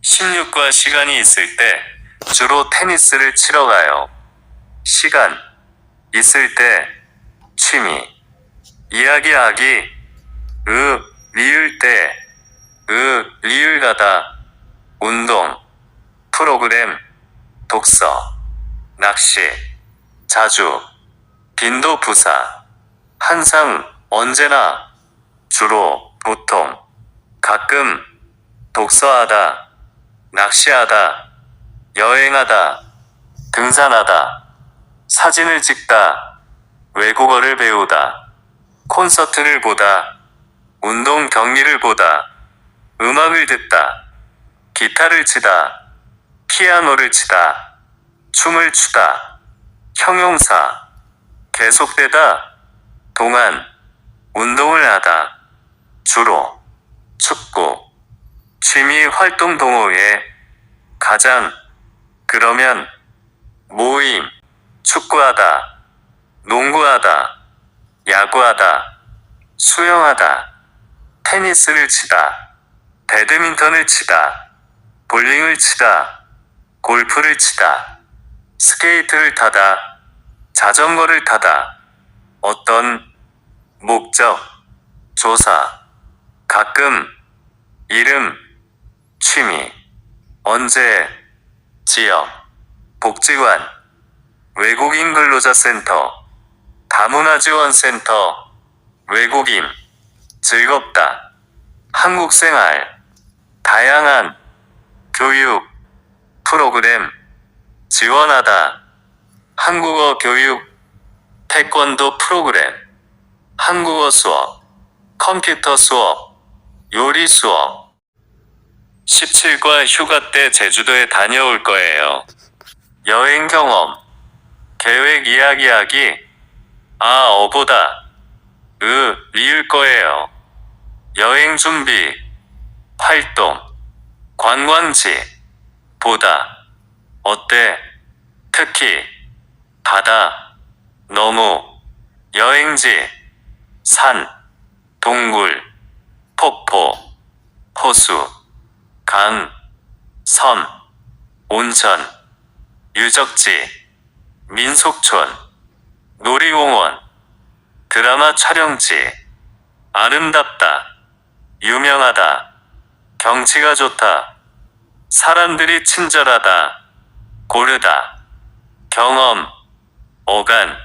16과 시간이 있을 때 주로 테니스를 치러 가요. 시간 있을 때 취미 이야기하기 리을 때 리을 가다 운동 프로그램 독서 낚시 자주 빈도 부사 항상 언제나 주로 보통 가끔 독서하다 낚시하다 여행하다 등산하다 사진을 찍다 외국어를 배우다 콘서트를 보다 운동 경기를 보다 음악을 듣다 기타를 치다 피아노를 치다 춤을 추다 형용사 계속되다 동안 운동을 하다 주로 축구 취미 활동 동호회 가장 그러면 모임 축구하다 농구하다 야구하다 수영하다 테니스를 치다 배드민턴을 치다 볼링을 치다 골프를 치다 스케이트를 타다 자전거를 타다 어떤 목적 조사 가끔 이름 취미 언제 지역 복지관 외국인 근로자센터 다문화지원센터 외국인 즐겁다 한국생활 다양한 교육 프로그램 지원하다 한국어 교육 태권도 프로그램 한국어 수업 컴퓨터 수업 요리 수업 17과 휴가 때 제주도에 다녀올 거예요. 여행 경험 계획 이야기하기 어보다 리을 거예요. 여행 준비 활동 관광지 보다 어때 특히 바다 너무 여행지 산 동굴 폭포 호수 강 섬 온천 유적지 민속촌 놀이공원 드라마 촬영지 아름답다 유명하다 경치가 좋다 사람들이 친절하다 고르다 경험 오간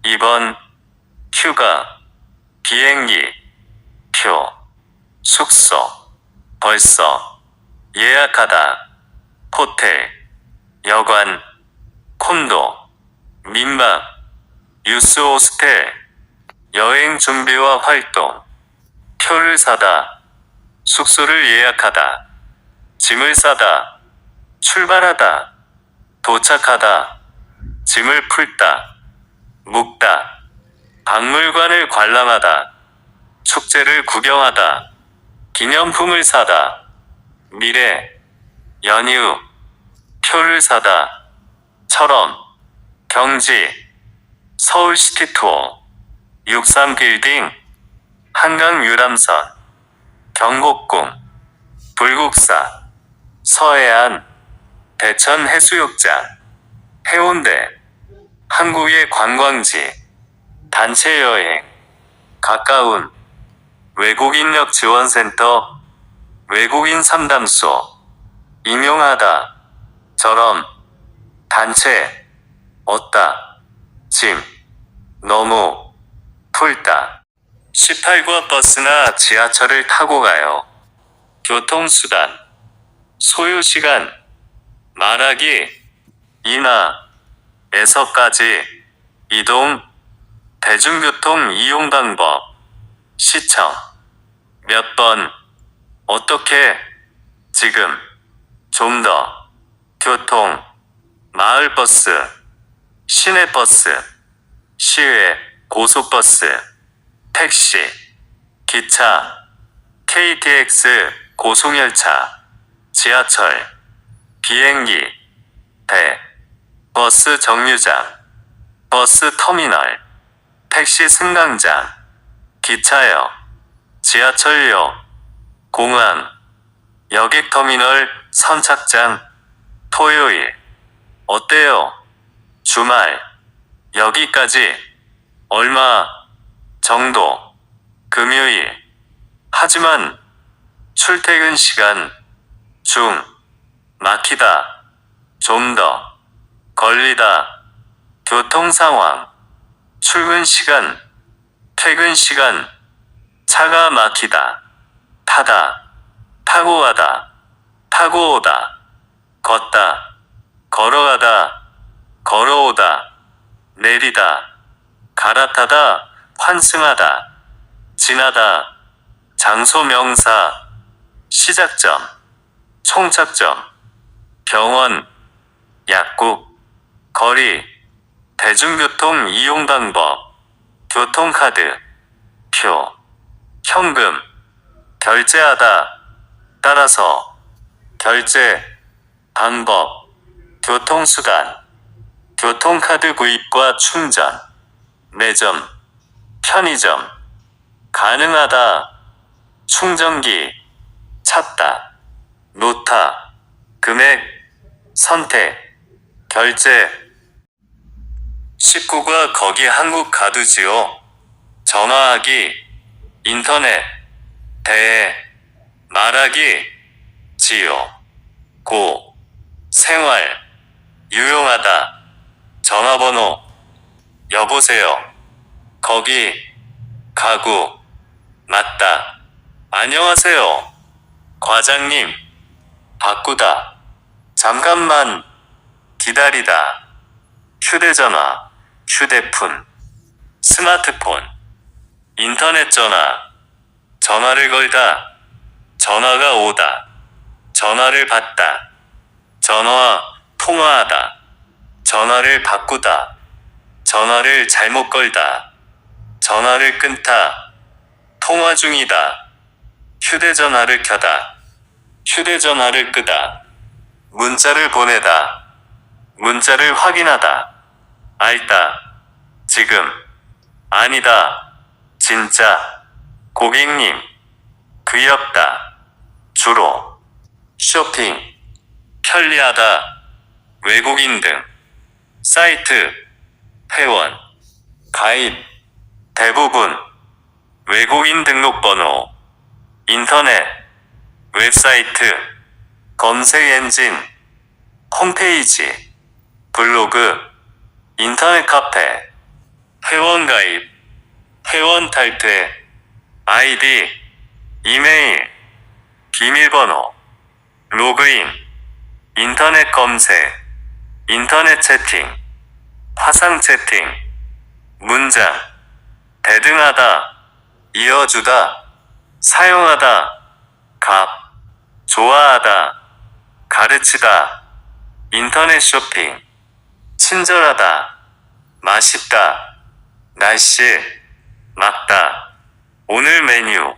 이번 휴가 비행기 표 숙소 벌써 예약하다 호텔 여관 콘도 민박 유스 호스텔 여행 준비와 활동 표를 사다 숙소를 예약하다 짐을 싸다 출발하다 도착하다 짐을 풀다 묵다 박물관을 관람하다 축제를 구경하다 기념품을 사다 미래 연휴 표를 사다 처럼 경지 서울시티 투어 63빌딩 한강 유람선 경복궁 불국사 서해안 대천 해수욕장 해운대 한국의 관광지 단체 여행 가까운 외국인력 지원센터 외국인 상담소 임용하다 처럼 단체 얻다 짐 너무 풀다 18과 버스나 지하철을 타고 가요. 교통수단 소요시간 말하기 인하에서까지 이동 대중교통 이용 방법 시청 몇 번 어떻게 지금 좀 더 교통 마을버스 시내버스 시외 고속버스 택시 기차 KTX 고속열차 지하철 비행기 배 버스 정류장 버스 터미널 택시 승강장 기차역 지하철역 공항 여객터미널 선착장 토요일 어때요? 주말 여기까지 얼마 정도 금요일 하지만 출퇴근 시간 중 막히다 좀 더 걸리다 교통 상황 출근 시간 퇴근 시간 차가 막히다 타다 타고 가다 타고 오다 걷다 걸어가다 걸어오다 내리다 갈아타다 환승하다 지나다 장소 명사 시작점 총착점 병원 약국 거리 대중교통 이용 방법 교통카드 표 현금 결제하다 따라서 결제 방법 교통수단 교통카드 구입과 충전 매점 편의점 가능하다 충전기 찾다 놓다 금액 선택 결제 식구가 거기 한국 가두지요 전화하기 인터넷 대해 말하기 지요 고 생활 유용하다 전화번호 여보세요 거기 가구 맞다 안녕하세요 과장님 바꾸다 잠깐만 기다리다 휴대전화 휴대폰 스마트폰 인터넷 전화 전화를 걸다 전화가 오다 전화를 받다 전화 통화하다 전화를 바꾸다 전화를 잘못 걸다 전화를 끊다 통화 중이다 휴대전화를 켜다 휴대전화를 끄다 문자를 보내다 문자를 확인하다 알다 지금 아니다 진짜 고객님 귀엽다 주로 쇼핑 편리하다 외국인 등 사이트 회원 가입 대부분 외국인 등록번호 인터넷 웹사이트 검색 엔진 홈페이지 블로그 인터넷 카페 회원 가입 회원 탈퇴 아이디 이메일 비밀번호 로그인 인터넷 검색 인터넷 채팅 화상 채팅 문장 대등하다 이어주다 사용하다 값 좋아하다 가르치다 인터넷 쇼핑 친절하다 맛있다 날씨 맞다 오늘 메뉴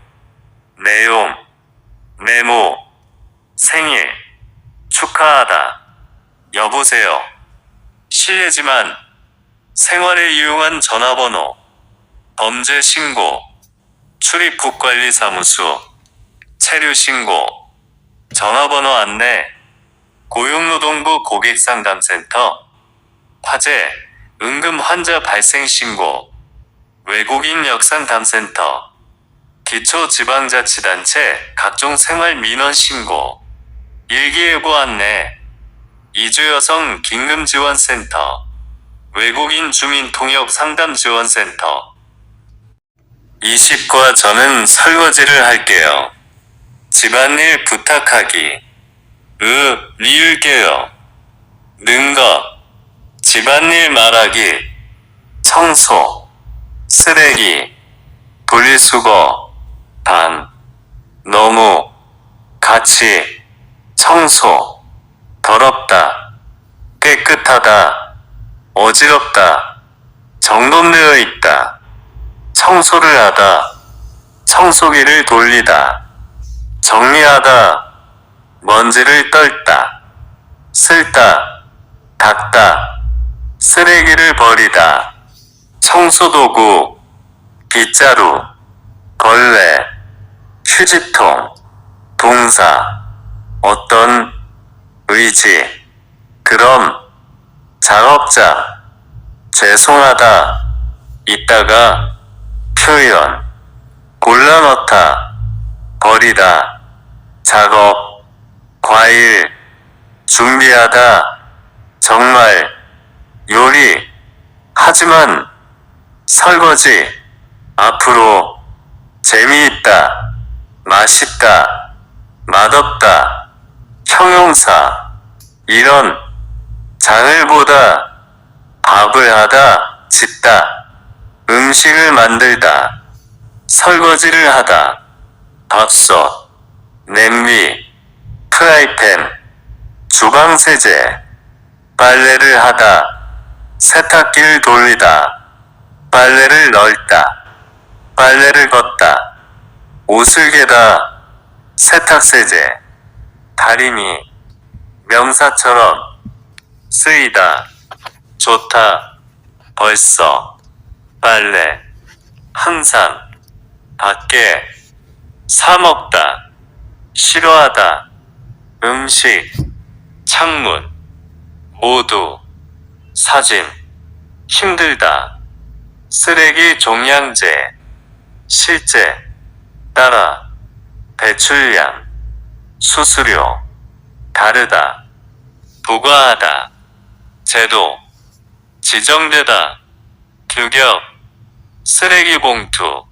내용 메모 생일 축하하다 여보세요 실례지만 생활에 유용한 전화번호 범죄 신고 출입국관리사무소 체류 신고 전화번호 안내 고용노동부 고객상담센터 화재 응급 환자 발생 신고 외국인 역상담센터 기초지방자치단체 각종 생활민원 신고 일기예보 안내 이주여성 긴급지원센터 외국인 주민통역 상담지원센터 20과 저는 설거지를 할게요. 집안일 부탁하기 리을게요. 는거 집안일 말하기 청소 쓰레기 분리수거 반 너무 같이 청소 더럽다 깨끗하다 어지럽다 정돈되어 있다 청소를 하다 청소기를 돌리다 정리하다 먼지를 떨다 쓸다 닦다 쓰레기를 버리다 청소도구 빗자루 걸레 휴지통 동사 어떤 의지. 그럼 작업자 죄송하다 이따가 표현 골라 넣다 버리다 작업 과일 준비하다 정말 요리 하지만 설거지 앞으로 재미있다 맛있다 맛없다 형용사 이런 장을 보다 밥을 하다 짓다 음식을 만들다 설거지를 하다 밥솥 냄비 프라이팬 주방세제 빨래를 하다 세탁기를 돌리다 빨래를 널다 빨래를 걷다 옷을 개다 세탁세제 다리미 명사처럼 쓰이다 좋다 벌써 빨래 항상 밖에 사 먹다 싫어하다 음식 창문 모두 사진 힘들다 쓰레기 종량제 실제 따라 배출량 수수료 다르다 부과하다 제도 지정되다 규격 쓰레기 봉투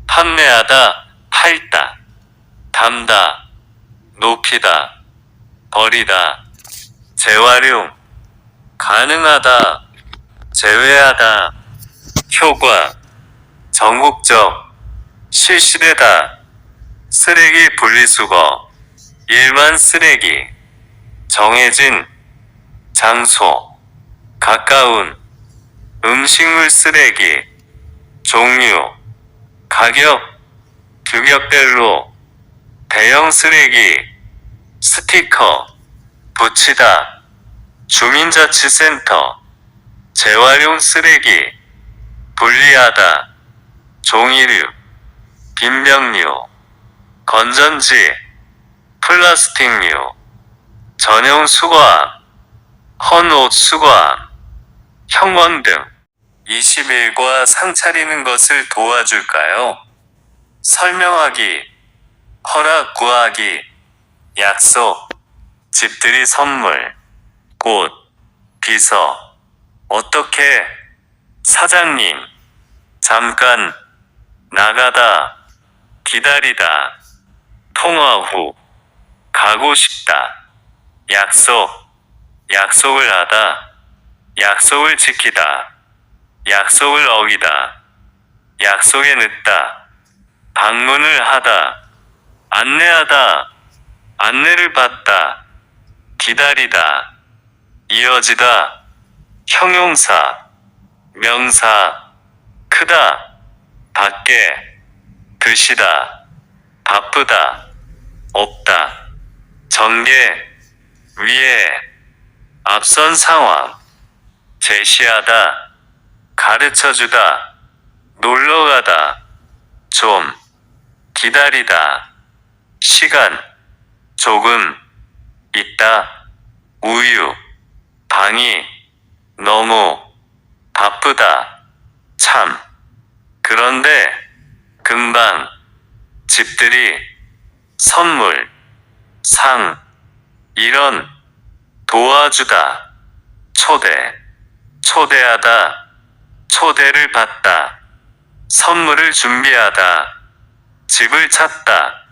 판매하다 팔다 담다 높이다 버리다 재활용 가능하다 제외하다 효과 전국적 실시되다 쓰레기 분리수거 일반 쓰레기 정해진 장소 가까운 음식물 쓰레기 종류 가격 규격별로 대형 쓰레기 스티커 붙이다 주민자치센터 재활용 쓰레기 분리하다 종이류 빈병류 건전지 플라스틱류 전용 수거함 헌옷 수거함 형원 등 21과 상차리는 것을 도와줄까요? 설명하기 허락 구하기 약속 집들이 선물 꽃 비서 어떻게 사장님 잠깐 나가다 기다리다 통화 후 가고 싶다 약속 약속을 하다 약속을 지키다 약속을 어기다 약속에 늦다 방문을 하다 안내하다 안내를 받다 기다리다 이어지다 형용사 명사 크다 밖에 드시다 바쁘다 없다 전개 위에 앞선 상황 제시하다 가르쳐주다 놀러가다 좀 기다리다 시간 조금 있다 우유 방이 너무 바쁘다 참 그런데 금방 집들이 선물 상 이런 도와주다 초대 초대하다 초대를 받다 선물을 준비하다 집을 찾다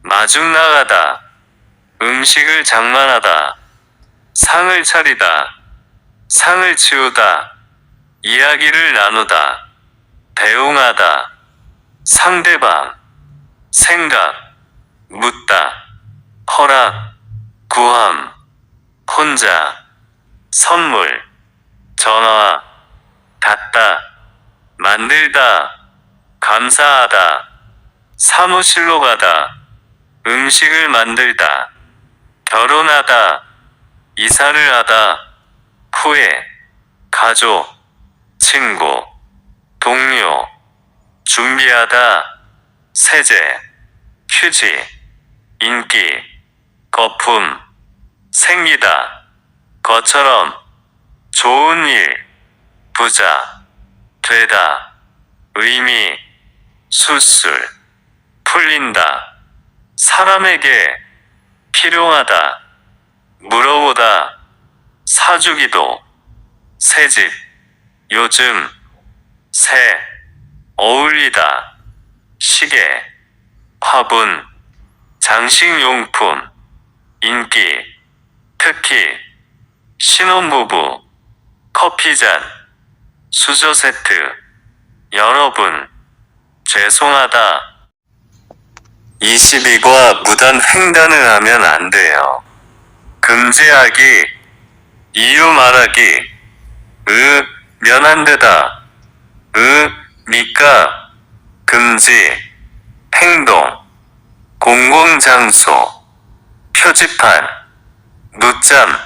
마중 나가다 음식을 장만하다 상을 차리다 상을 치우다 이야기를 나누다 대웅하다 상대방 생각 묻다 허락 구함 혼자 선물 전화 닫다 만들다 감사하다 사무실로 가다 음식을 만들다 결혼하다 이사를 하다 후에 가족 친구 동료 준비하다 세제 휴지 인기 거품, 생기다, 것처럼, 좋은 일, 부자, 되다, 의미, 수술, 풀린다, 사람에게, 필요하다, 물어보다, 사주기도, 새집, 요즘, 새, 어울리다, 시계, 화분, 장식용품, 인기, 특히, 신혼부부, 커피잔, 수저 세트, 여러분, 죄송하다. 22과 무단 횡단을 하면 안 돼요. 금지하기, 이유 말하기, 면한되다, 니까, 금지, 행동, 공공장소, 표지판, 늦잠,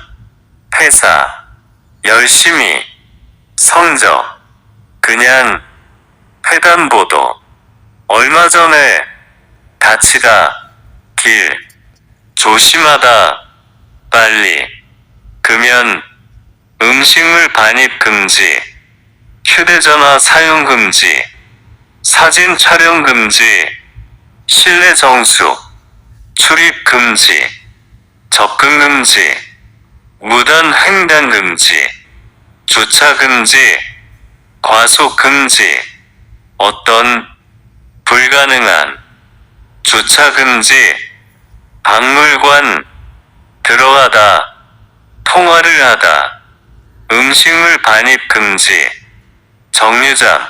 회사, 열심히, 성적, 그냥, 횡단보도, 얼마 전에, 다치다, 길, 조심하다, 빨리, 금연, 음식물 반입 금지, 휴대전화 사용 금지, 사진 촬영 금지, 실내 정수, 출입 금지, 접근 금지, 무단 횡단 금지, 주차 금지, 과속 금지, 어떤, 불가능한, 주차 금지, 박물관, 들어가다, 통화를 하다, 음식물 반입 금지, 정류장,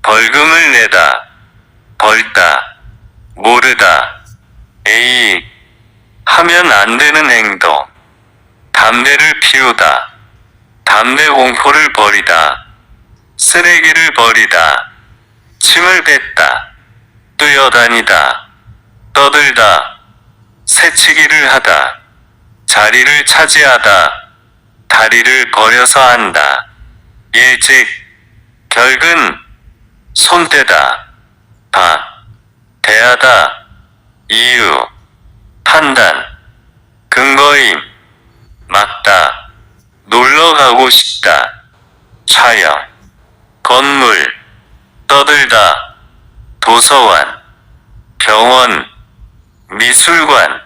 벌금을 내다, 벌다, 모르다, A, 하면 안 되는 행동, 담배를 피우다, 담배 공포를 버리다, 쓰레기를 버리다, 침을 뱉다, 뛰어다니다, 떠들다, 새치기를 하다, 자리를 차지하다, 다리를 버려서 한다, 일찍, 결근, 손대다, 대하다, 이유, 판단, 근거임, 맞다, 놀러 가고 싶다, 촬영, 건물, 떠들다, 도서관, 병원, 미술관,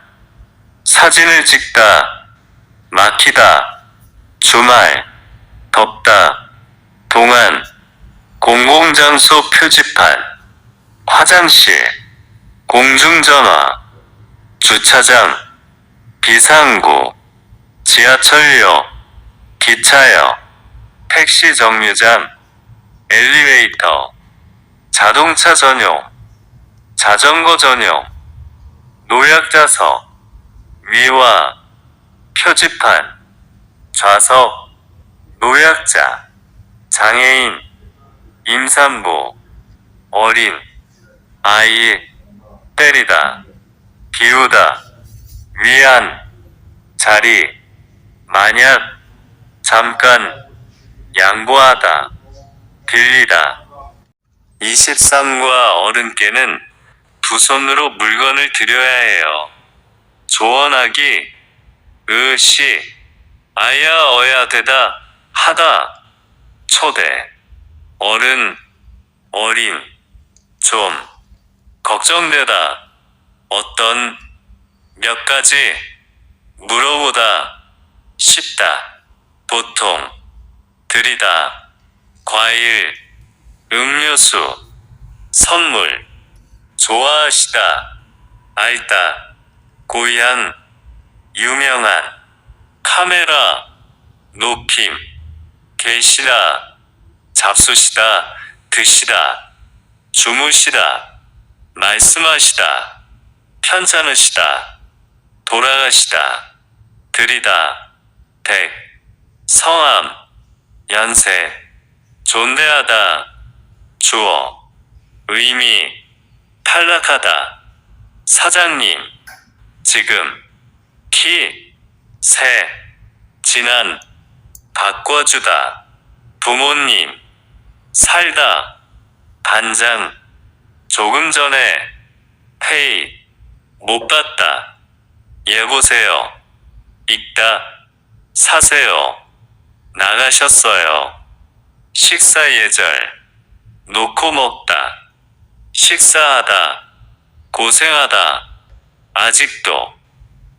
사진을 찍다, 막히다, 주말, 덥다, 동안, 공공장소 표지판, 화장실, 공중전화, 주차장, 비상구, 지하철역, 기차역, 택시 정류장, 엘리베이터, 자동차 전용, 자전거 전용, 노약자석, 위와, 표지판, 좌석, 노약자, 장애인, 임산부, 어린, 아이, 때리다, 비우다, 위안, 자리, 만약, 잠깐, 양보하다, 빌리다. 23과 어른께는 두 손으로 물건을 드려야 해요. 조언하기, 시, 아야 어야 되다, 하다, 초대, 어른, 어린, 좀, 걱정되다, 어떤, 몇 가지, 물어보다, 쉽다, 보통, 드리다, 과일, 음료수, 선물, 좋아하시다, 알다, 고향, 유명한, 카메라, 높임, 계시다, 잡수시다, 드시다, 주무시다, 말씀하시다, 편찮으시다, 돌아가시다, 드리다, 댁, 성함, 연세, 존대하다, 주어, 의미, 탈락하다, 사장님, 지금, 키, 새, 지난, 바꿔주다, 부모님, 살다, 반장, 조금 전에, 페이, 못 봤다, 예보세요. 읽다, 사세요. 나가셨어요. 식사 예절, 놓고 먹다. 식사하다, 고생하다. 아직도,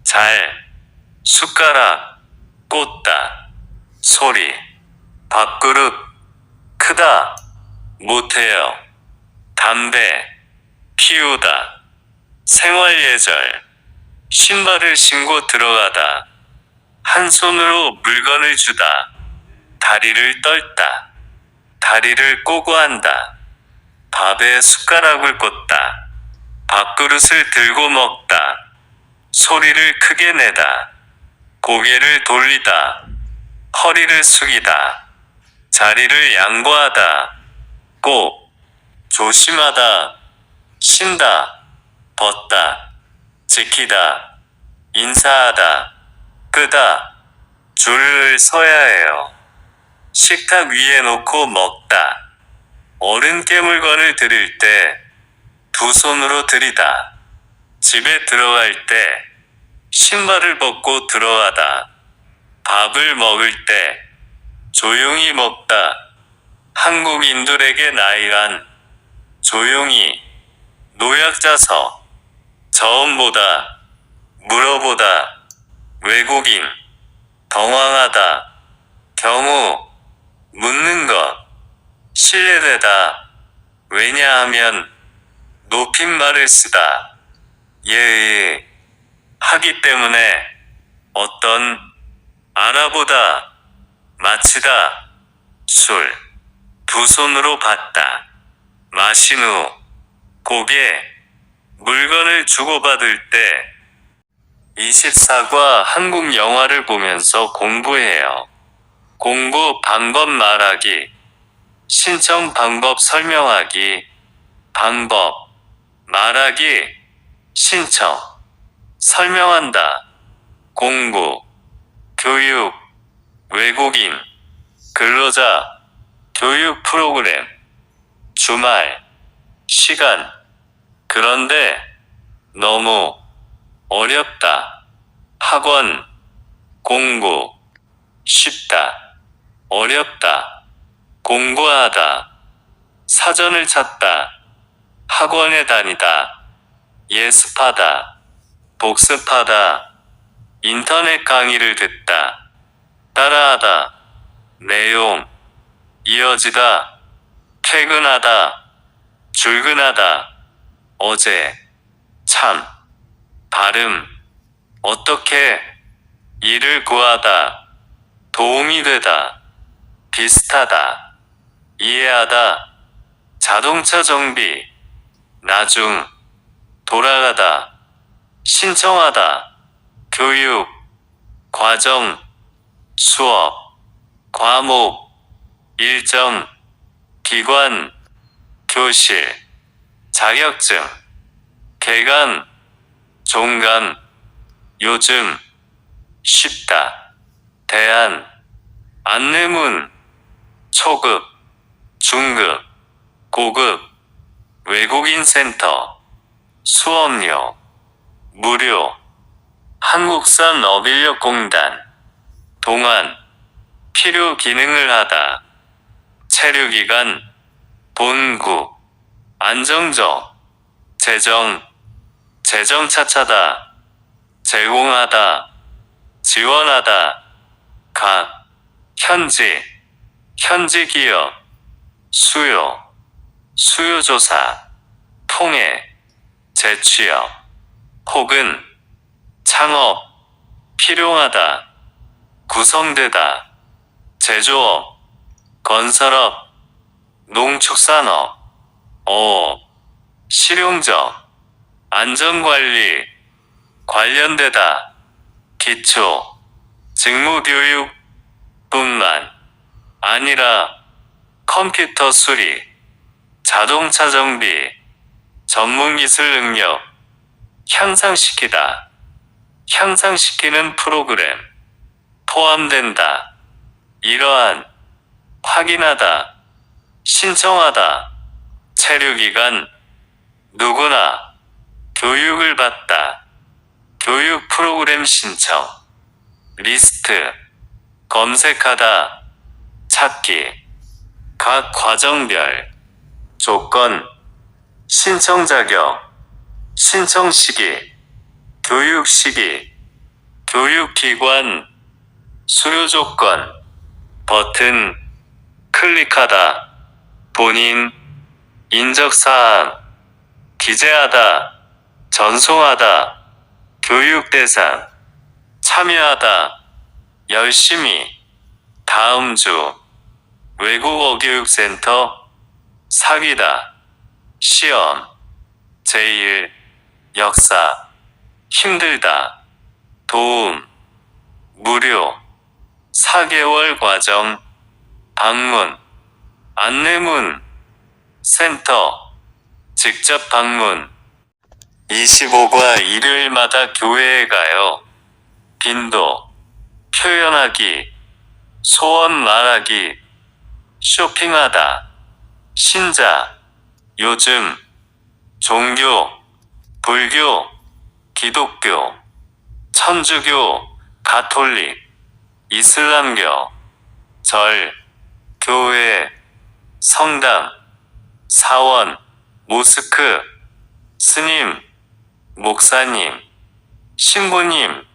잘, 숟가락, 꽂다. 소리, 밥그릇, 크다, 못해요. 담배, 피우다. 생활예절, 신발을 신고 들어가다. 한 손으로 물건을 주다. 다리를 떨다. 다리를 꼬고 한다. 밥에 숟가락을 꽂다. 밥그릇을 들고 먹다. 소리를 크게 내다. 고개를 돌리다. 허리를 숙이다. 자리를 양보하다. 꼭, 조심하다. 신다. 벗다. 지키다. 인사하다. 끄다. 줄을 서야 해요. 식탁 위에 놓고 먹다. 어른께 물건을 드릴 때 두 손으로 들이다. 집에 들어갈 때 신발을 벗고 들어가다. 밥을 먹을 때 조용히 먹다. 한국인들에게 나이란 조용히, 노약자서, 저음보다, 물어보다. 외국인, 당황하다. 경우, 묻는 것. 신뢰되다. 왜냐하면 높임말을 쓰다. 예의, 하기 때문에 어떤, 알아보다. 마치다. 술, 두 손으로 받다. 마신 후, 고개, 물건을 주고받을 때 24과 한국 영화를 보면서 공부해요. 공부 방법 말하기, 신청 방법 설명하기, 방법, 말하기, 신청, 설명한다. 공부, 교육, 외국인, 근로자, 교육 프로그램, 주말, 시간. 그런데 너무 어렵다. 학원, 공부, 쉽다. 어렵다. 공부하다. 사전을 찾다. 학원에 다니다. 예습하다. 복습하다. 인터넷 강의를 듣다. 따라하다. 내용, 이어지다. 퇴근하다. 출근하다. 어제, 참, 발음, 어떻게, 일을 구하다. 도움이 되다. 비슷하다. 이해하다. 자동차 정비, 나중, 돌아가다. 신청하다. 교육, 과정, 수업, 과목, 일정, 기관, 교실, 자격증, 개관, 종간, 요즘, 쉽다. 대안, 안내문, 초급, 중급, 고급, 외국인 센터, 수업료, 무료, 한국산 어빌력공단, 동안, 필요 기능을 하다. 체류기간, 본구, 안정적, 재정, 재정 차차다. 제공하다. 지원하다. 각, 현지, 현지 기업, 수요, 수요조사, 통해, 재취업, 혹은 창업, 필요하다. 구성되다. 제조업, 건설업, 농축산업, 어업, 실용적, 안전관리, 관련되다. 기초, 직무교육 뿐만 아니라 컴퓨터 수리, 자동차 정비, 전문기술 능력, 향상시키다. 향상시키는 프로그램, 포함된다. 이러한, 확인하다. 신청하다. 체류기간, 누구나, 교육을 받다. 교육 프로그램 신청. 리스트. 검색하다. 찾기. 각 과정별. 조건. 신청 자격. 신청 시기. 교육 시기. 교육기관. 수료 조건. 버튼. 클릭하다. 본인. 인적사항. 기재하다. 전송하다. 교육 대상. 참여하다. 열심히. 다음 주. 외국어 교육센터. 사귀다. 시험. 제1. 역사. 힘들다. 도움. 무료. 4개월 과정. 방문. 안내문. 센터. 직접 방문. 25과 일요일마다 교회에 가요. 빈도. 표현하기. 소원 말하기. 쇼핑하다. 신자. 요즘. 종교. 불교. 기독교. 천주교. 가톨릭. 이슬람교. 절. 교회. 성당. 사원. 모스크. 스님. 목사님. 신부님.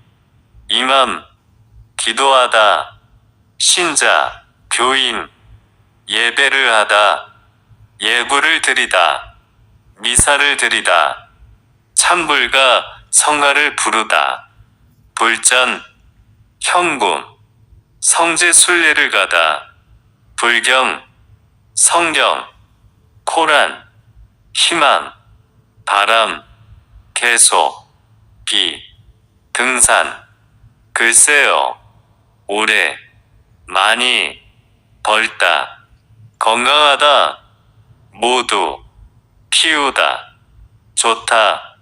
이맘. 기도하다. 신자. 교인. 예배를 하다. 예불을 드리다. 미사를 드리다. 찬불과 성가를 부르다. 불전. 현금. 성지 순례를 가다. 불경. 성경. 코란. 희망. 바람. 계속. 비. 등산. 글쎄요. 오래. 많이. 벌다. 건강하다. 모두. 피우다. 좋다.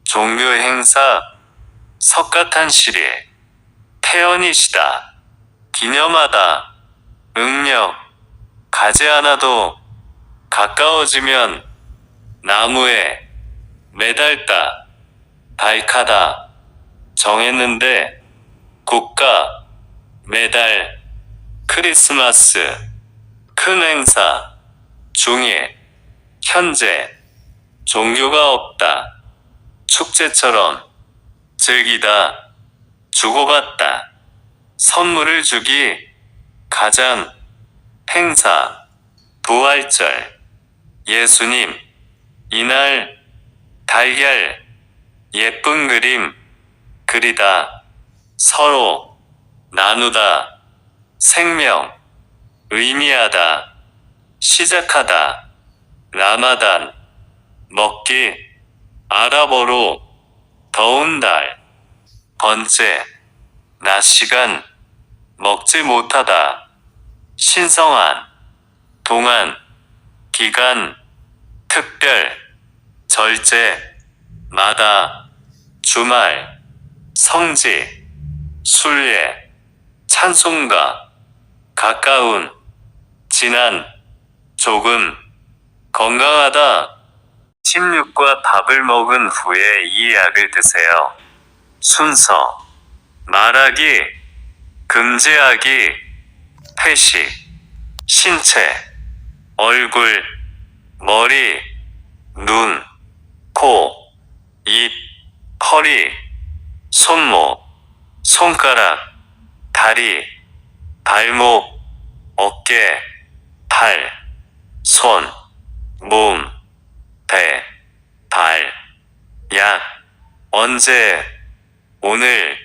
종교 행사. 석가탄실예. 태연이시다. 기념하다. 응력. 가지 않아도 가까워지면 나무에 매달다. 발카다. 정했는데 국가. 매달. 크리스마스. 큰 행사. 중일. 현재. 종교가 없다. 축제처럼. 즐기다. 주고받다. 선물을 주기. 가장. 행사. 부활절. 예수님. 이날. 달걀. 예쁜 그림. 그리다. 서로. 나누다. 생명. 의미하다. 시작하다. 라마단. 먹기. 아랍어로. 더운 달. 번째. 낮 시간. 먹지 못하다. 신성한. 동안. 기간. 특별. 절제. 마다. 주말. 성지. 순례. 찬송가. 가까운. 지난. 조금. 건강하다. 16과 밥을 먹은 후에 이 약을 드세요. 순서. 말하기. 금지하기. 회식. 신체. 얼굴. 머리. 눈. 코. 입. 허리. 손목. 손가락. 다리. 발목. 어깨. 팔. 손. 몸. 배. 발. 약. 언제. 오늘.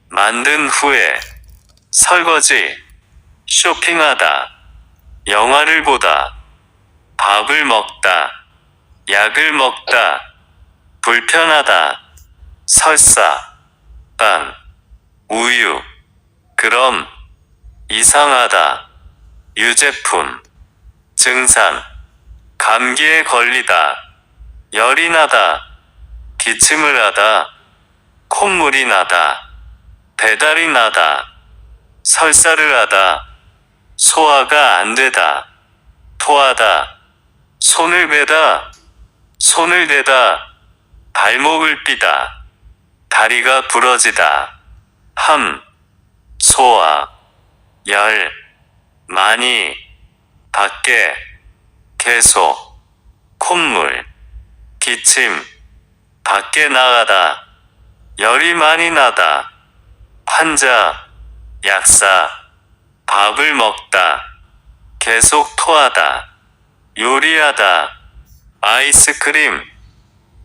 만든 후에. 설거지. 쇼핑하다. 영화를 보다. 밥을 먹다. 약을 먹다. 불편하다. 설사. 빵. 우유. 그럼. 이상하다. 유제품. 증상. 감기에 걸리다. 열이 나다. 기침을 하다. 콧물이 나다. 배달이 나다. 설사를 하다. 소화가 안 되다. 토하다. 손을 베다. 손을 대다. 발목을 삐다. 다리가 부러지다. 함, 소화, 열, 많이, 밖에, 계속, 콧물, 기침, 밖에 나가다, 열이 많이 나다, 환자, 약사, 밥을 먹다, 계속 토하다, 요리하다, 아이스크림,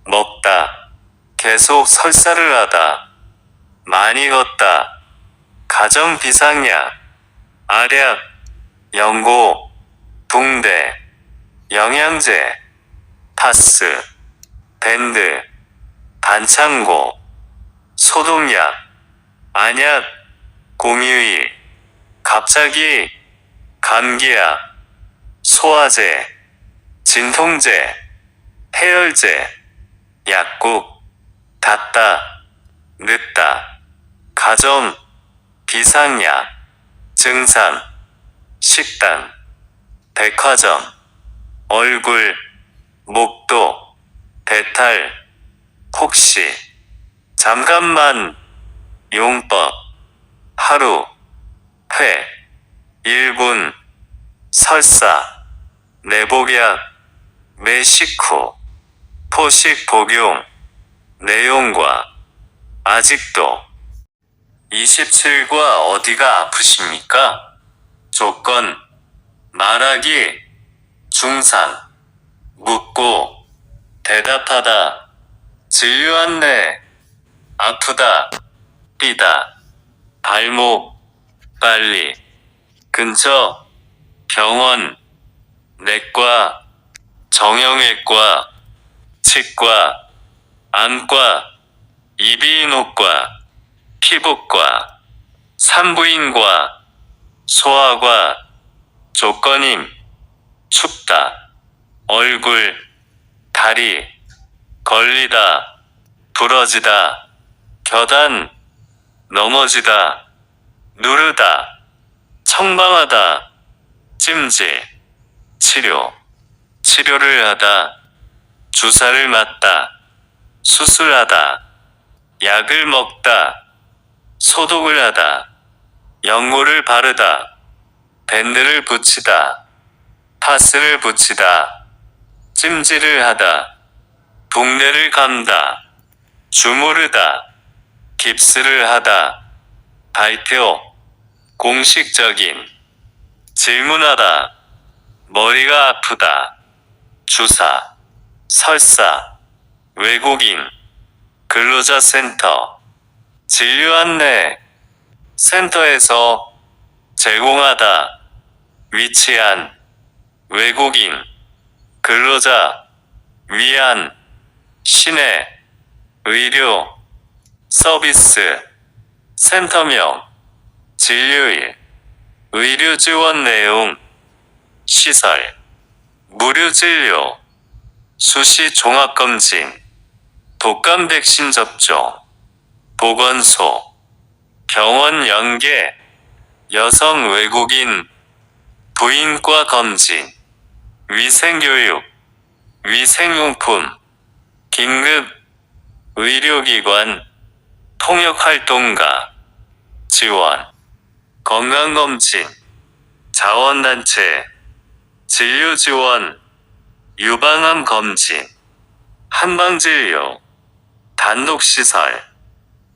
먹다, 계속 설사를 하다, 많이 걷다, 가정 비상약, 알약, 연고, 붕대, 영양제, 파스, 밴드, 반창고, 소독약, 안약, 공휴일, 갑자기, 감기약, 소화제, 진통제, 해열제, 약국, 닫다, 늦다, 가정, 비상약, 증상, 식단, 백화점, 얼굴, 목도, 배탈, 혹시, 잠깐만, 용법, 하루, 회, 1분, 설사, 내복약, 매식후, 포식 복용, 내용과, 아직도, 27과 어디가 아프십니까? 조건, 말하기, 중상, 묻고, 대답하다, 진료 안내, 아프다, 삐다, 발목, 빨리, 근처, 병원, 내과, 정형외과, 치과, 안과, 이비인후과, 피부과, 산부인과, 소아과, 조건임, 춥다, 얼굴, 다리, 걸리다, 부러지다, 겨단, 넘어지다, 누르다, 청방하다, 찜질, 치료, 치료를 하다, 주사를 맞다, 수술하다, 약을 먹다, 소독을 하다, 연고를 바르다, 밴드를 붙이다, 파스를 붙이다, 찜질을 하다, 붕대를 감다, 주무르다, 깁스를 하다, 발표, 공식적인, 질문하다, 머리가 아프다, 주사, 설사, 외국인, 근로자 센터, 진료 안내, 센터에서 제공하다, 위치한, 외국인, 근로자, 위안, 시내, 의료, 서비스, 센터명, 진료일, 의료 지원 내용, 시설, 무료 진료, 수시 종합검진, 독감 백신 접종, 보건소, 병원 연계, 여성 외국인, 부인과 검진, 위생교육, 위생용품, 긴급, 의료기관, 통역활동가, 지원, 건강검진, 자원단체, 진료지원, 유방암 검진, 한방진료, 단독시설,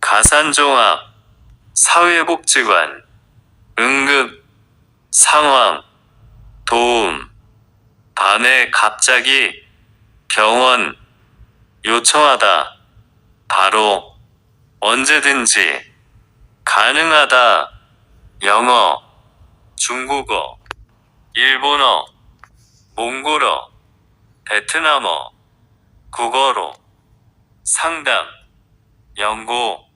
가산종합, 사회복지관, 응급, 상황, 도움, 밤에 갑자기, 병원, 요청하다, 바로, 언제든지, 가능하다, 영어, 중국어, 일본어, 몽골어, 베트남어, 국어로, 상담, 연고,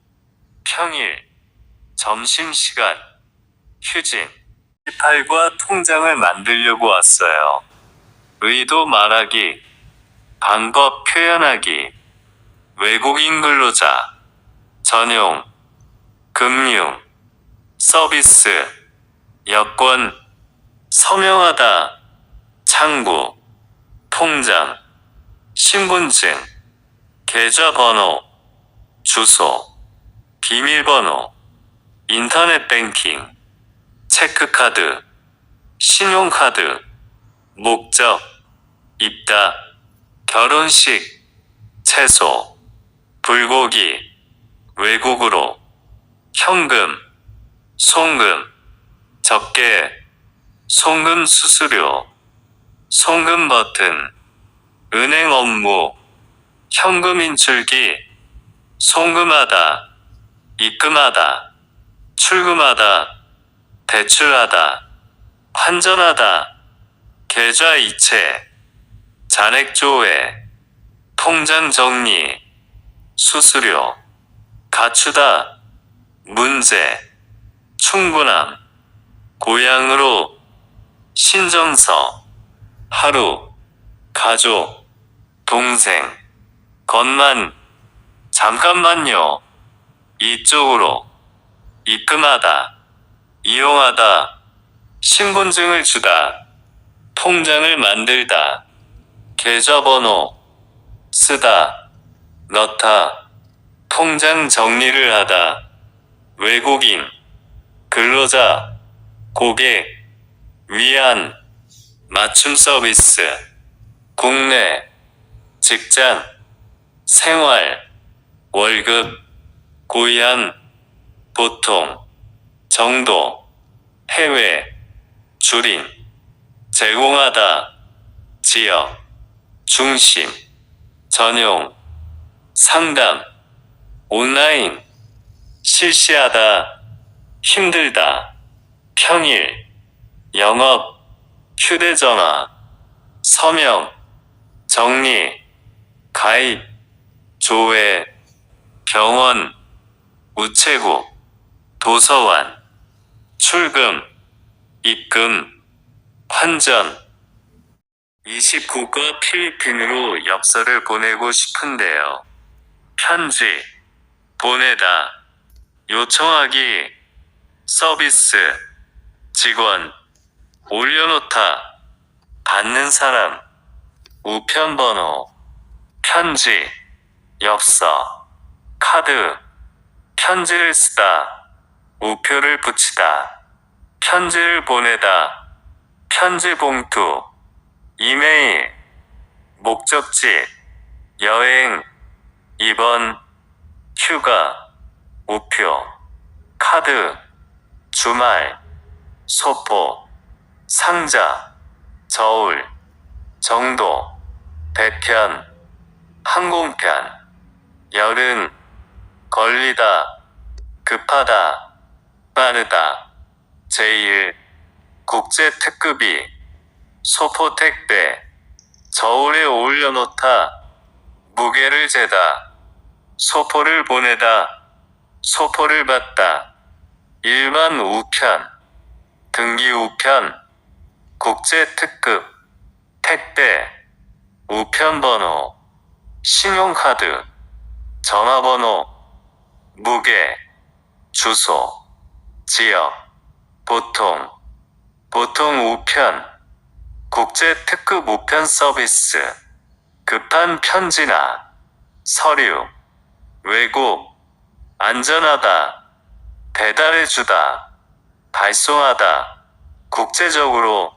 평일, 점심시간, 휴진, 18과 통장을 만들려고 왔어요. 의도 말하기, 방법 표현하기, 외국인 근로자, 전용, 금융, 서비스, 여권, 서명하다, 창구, 통장, 신분증, 계좌번호, 주소, 비밀번호, 인터넷 뱅킹, 체크카드, 신용카드, 목적, 입다, 결혼식, 채소, 불고기, 외국으로, 현금, 송금, 적게, 송금 수수료, 송금 버튼, 은행 업무, 현금 인출기, 송금하다, 입금하다, 출금하다, 대출하다, 환전하다, 계좌 이체, 잔액 조회, 통장 정리, 수수료, 갖추다, 문제, 충분함, 고향으로, 신정서, 하루, 가족, 동생, 것만, 잠깐만요, 이쪽으로, 입금하다, 이용하다, 신분증을 주다, 통장을 만들다, 계좌번호, 쓰다, 넣다, 통장 정리를 하다, 외국인, 근로자, 고객, 위안, 맞춤 서비스, 국내, 직장, 생활, 월급, 고향, 보통, 정도, 해외, 줄임, 제공하다, 지역, 중심, 전용, 상담, 온라인, 실시하다, 힘들다, 평일, 영업, 휴대전화, 서명, 정리, 가입, 조회, 병원, 우체국, 도서관, 출금, 입금, 환전. 29가 필리핀으로 엽서를 보내고 싶은데요. 편지, 보내다, 요청하기, 서비스, 직원, 올려놓다, 받는 사람, 우편번호, 편지, 엽서, 카드, 편지를 쓰다, 우표를 붙이다, 편지를 보내다, 편지 봉투, 이메일, 목적지, 여행, 입원, 휴가, 우표, 카드, 주말, 소포, 상자, 저울, 정도, 배편, 항공편, 열은, 걸리다, 급하다, 빠르다, 제일, 국제 특급이, 소포 택배, 저울에 올려놓다, 무게를 재다, 소포를 보내다, 소포를 받다, 일반 우편, 등기 우편, 국제 특급, 택배, 우편번호, 신용카드, 전화번호, 무게, 주소, 지역, 보통, 보통 우편, 국제 특급 우편 서비스, 급한 편지나 서류, 외국, 안전하다, 배달해주다, 발송하다, 국제적으로,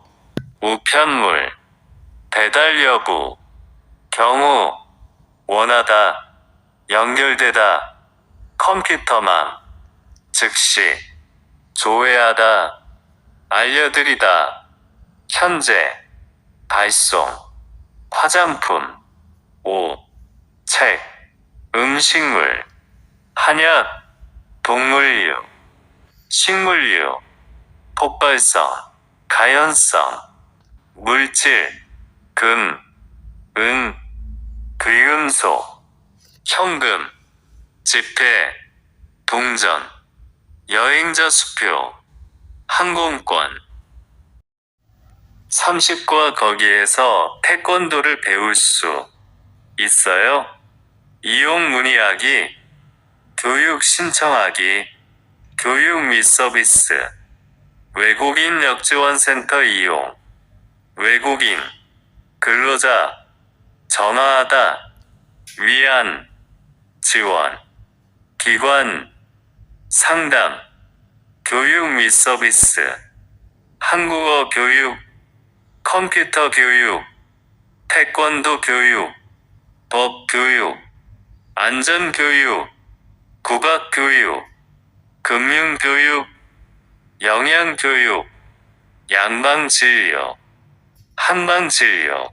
우편물, 배달 여부, 경우, 원하다, 연결되다, 컴퓨터망, 즉시, 조회하다, 알려드리다, 현재, 발송, 화장품, 옷, 책, 음식물, 한약, 동물류, 식물류, 폭발성, 가연성, 물질, 금, 은, 귀금속, 현금, 지폐, 동전, 여행자 수표, 항공권. 30과 거기에서 태권도를 배울 수 있어요? 이용 문의하기, 교육 신청하기, 교육 및 서비스, 외국인 역지원센터 이용, 외국인, 근로자, 전화하다, 위안, 지원, 기관, 상담, 교육 및 서비스, 한국어 교육, 컴퓨터 교육, 태권도 교육, 법 교육, 안전 교육, 국악 교육, 금융 교육, 영양 교육, 양방 진료, 한방 진료,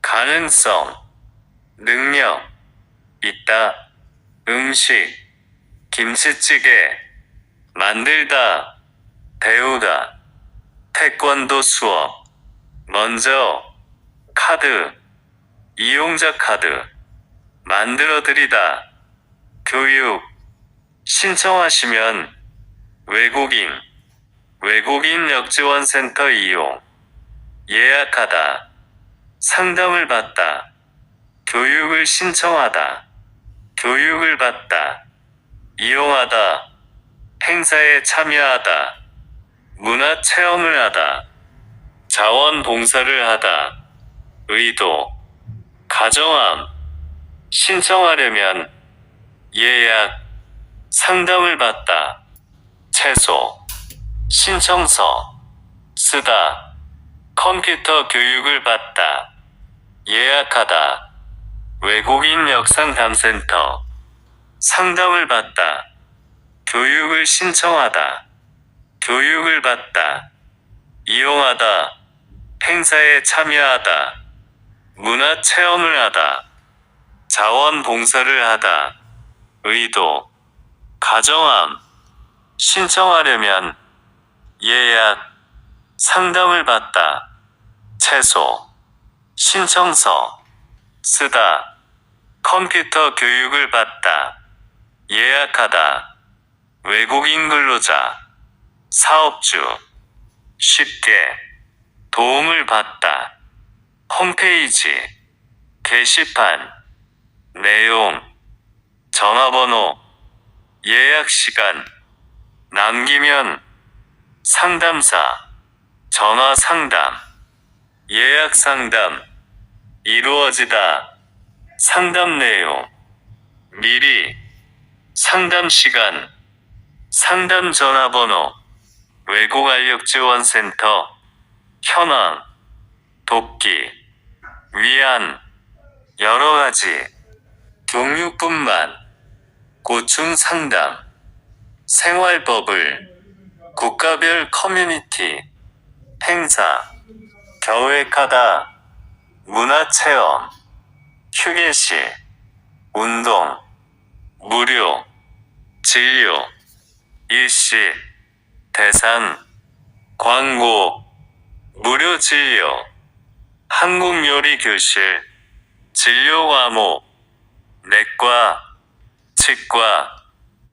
가능성, 능력, 있다, 음식, 김치찌개, 만들다, 배우다, 태권도 수업, 먼저, 카드, 이용자 카드, 만들어드리다, 교육, 신청하시면, 외국인 역지원센터 이용, 예약하다, 상담을 받다, 교육을 신청하다, 교육을 받다, 이용하다, 행사에 참여하다, 문화 체험을 하다, 자원봉사를 하다, 의도, 가정함, 신청하려면, 예약, 상담을 받다, 채소, 신청서, 쓰다, 컴퓨터 교육을 받다, 예약하다, 외국인 역상담센터, 상담을 받다, 교육을 신청하다, 교육을 받다, 이용하다, 행사에 참여하다, 문화 체험을 하다, 자원봉사를 하다, 의도, 가정함, 신청하려면, 예약, 상담을 받다, 채소, 신청서, 쓰다, 컴퓨터 교육을 받다, 예약하다, 외국인 근로자, 사업주, 쉽게, 도움을 받다, 홈페이지, 게시판, 내용, 전화번호, 예약 시간, 남기면, 상담사, 전화 상담, 예약 상담, 이루어지다, 상담 내용, 미리, 상담 시간, 상담 전화번호, 외국 알력지원센터, 현황, 돕기, 위안, 여러가지, 교육뿐만, 고충 상담, 생활버블, 국가별 커뮤니티, 행사, 계획하다, 문화체험, 휴게실, 운동, 무료, 진료, 일시, 대상, 광고, 무료 진료, 한국요리 교실, 진료 과목, 내과, 치과,